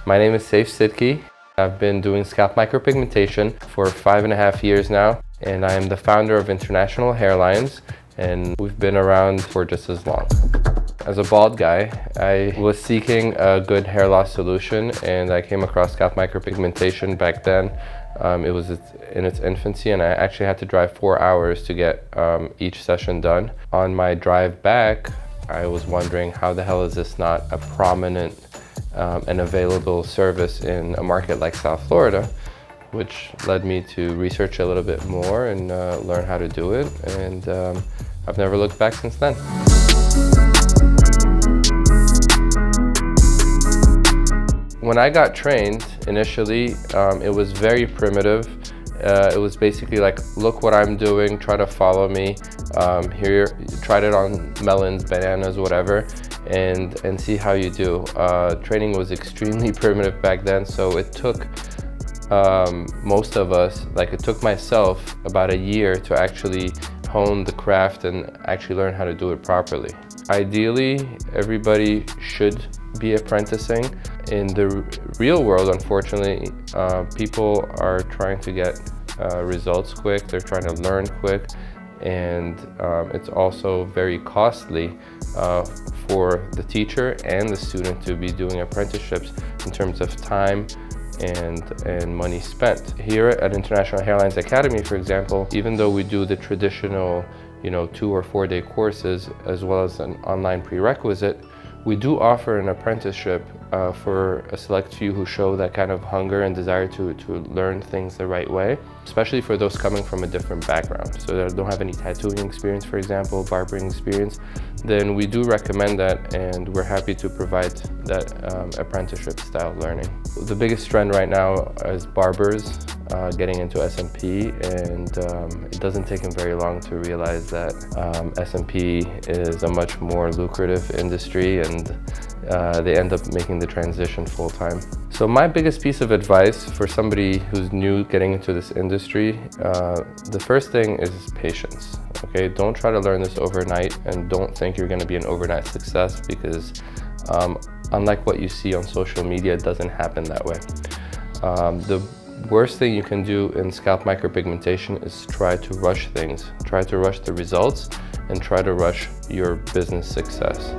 My name is Seif Sidky. I've been doing scalp micropigmentation for 5.5 years now, and I am the founder of International Hairlines, and we've been around for just as long. As a bald guy, I was seeking a good hair loss solution, and I came across scalp micropigmentation back then. It was in its infancy, and I actually had to drive 4 hours to get each session done. On my drive back, I was wondering, how the hell is this not a prominent and available service in a market like South Florida, which led me to research a little bit more and learn how to do it, and I've never looked back since then. When I got trained initially, it was very primitive. It was basically like, look what I'm doing, try to follow me. Here, tried it on melons, bananas, whatever, and see how you do. Training was extremely primitive back then, so it took most of us, like it took myself about a year to actually hone the craft and actually learn how to do it properly. Ideally, everybody should be apprenticing. In the real world, unfortunately, people are trying to get results quick, they're trying to learn quick, and it's also very costly for the teacher and the student to be doing apprenticeships in terms of time and money spent. Here at International Hairlines Academy, for example, even though we do the traditional 2 or 4 day courses as well as an online prerequisite, we do offer an apprenticeship for a select few who show that kind of hunger and desire to learn things the right way, especially for those coming from a different background. So that don't have any tattooing experience, for example, barbering experience, then we do recommend that, and we're happy to provide that apprenticeship style learning. The biggest trend right now is barbers getting into SMP, and it doesn't take them very long to realize that SMP is a much more lucrative industry, and they end up making the transition full-time. So my biggest piece of advice for somebody who's new getting into this industry, the first thing is patience. Okay, don't try to learn this overnight, and don't think you're going to be an overnight success, because unlike what you see on social media, it doesn't happen that way. The worst thing you can do in scalp micropigmentation is try to rush things, try to rush the results, and try to rush your business success.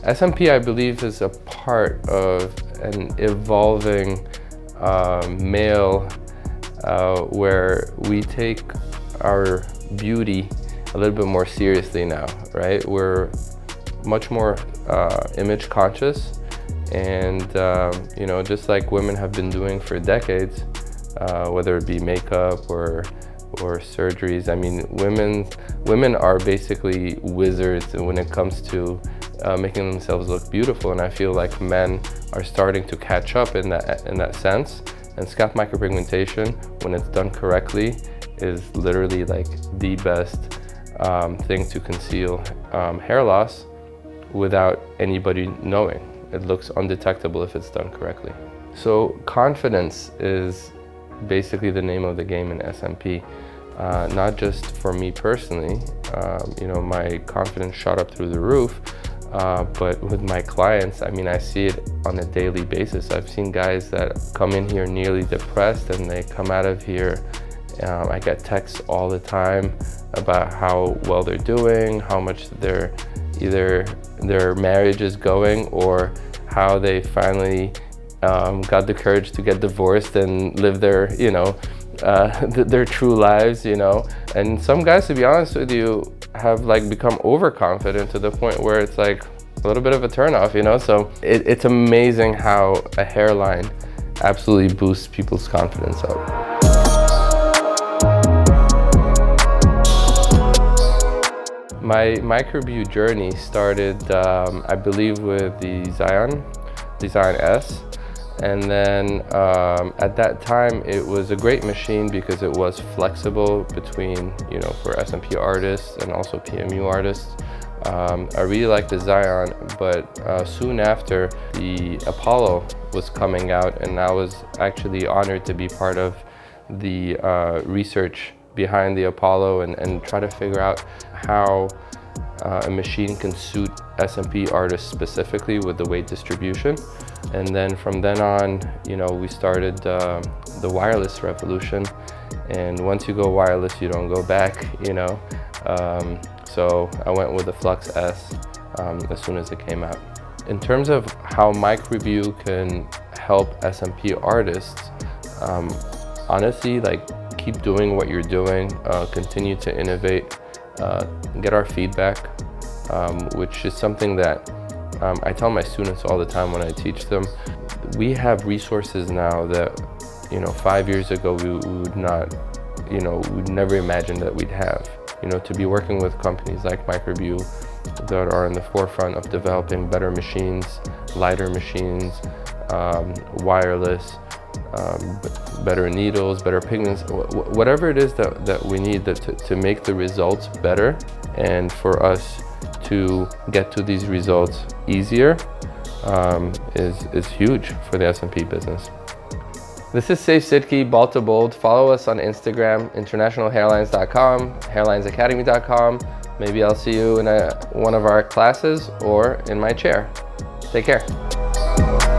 SMP, I believe, is a part of an evolving male where we take our beauty a little bit more seriously now, right? We're much more image conscious, and just like women have been doing for decades, whether it be makeup or surgeries. I mean, women are basically wizards when it comes to making themselves look beautiful, and I feel like men are starting to catch up in that sense. And scalp micropigmentation, when it's done correctly, is literally like the best thing to conceal hair loss without anybody knowing. It looks undetectable if it's done correctly. So confidence is basically the name of the game in SMP. Not just for me personally, my confidence shot up through the roof, but with my clients, I mean, I see it on a daily basis. I've seen guys that come in here nearly depressed, and they come out of here, I get texts all the time about how well they're doing, how much either their marriage is going, or how they finally got the courage to get divorced and live their, their true lives, And some guys, to be honest with you, have become overconfident to the point where it's like a little bit of a turnoff, So it's amazing how a hairline absolutely boosts people's confidence up. My Microbeau journey started, I believe, with the Zion S. And then at that time, it was a great machine because it was flexible between, for SMP artists and also PMU artists. I really liked the Zion, but soon after, the Apollo was coming out, and I was actually honored to be part of the research behind the Apollo and try to figure out how a machine can suit SMP artists specifically with the weight distribution. And then from then on, you know, we started the wireless revolution. And once you go wireless, you don't go back, you know. So I went with the Flux S as soon as it came out. In terms of how Microbeau can help SMP artists, honestly, like, keep doing what you're doing, continue to innovate, get our feedback, which is something that I tell my students all the time when I teach them. We have resources now that, you know, 5 years ago we would not, you know, we'd never imagined that we'd have. You know, to be working with companies like Microbeau that are in the forefront of developing better machines, lighter machines, wireless, better needles, better pigments, whatever it is that we need to make the results better, and for us to get to these results easier is huge for the SMP business. This is Seif Sidky, Bald to Bold. Follow us on Instagram, internationalhairlines.com, hairlinesacademy.com. Maybe I'll see you in one of our classes or in my chair. Take care.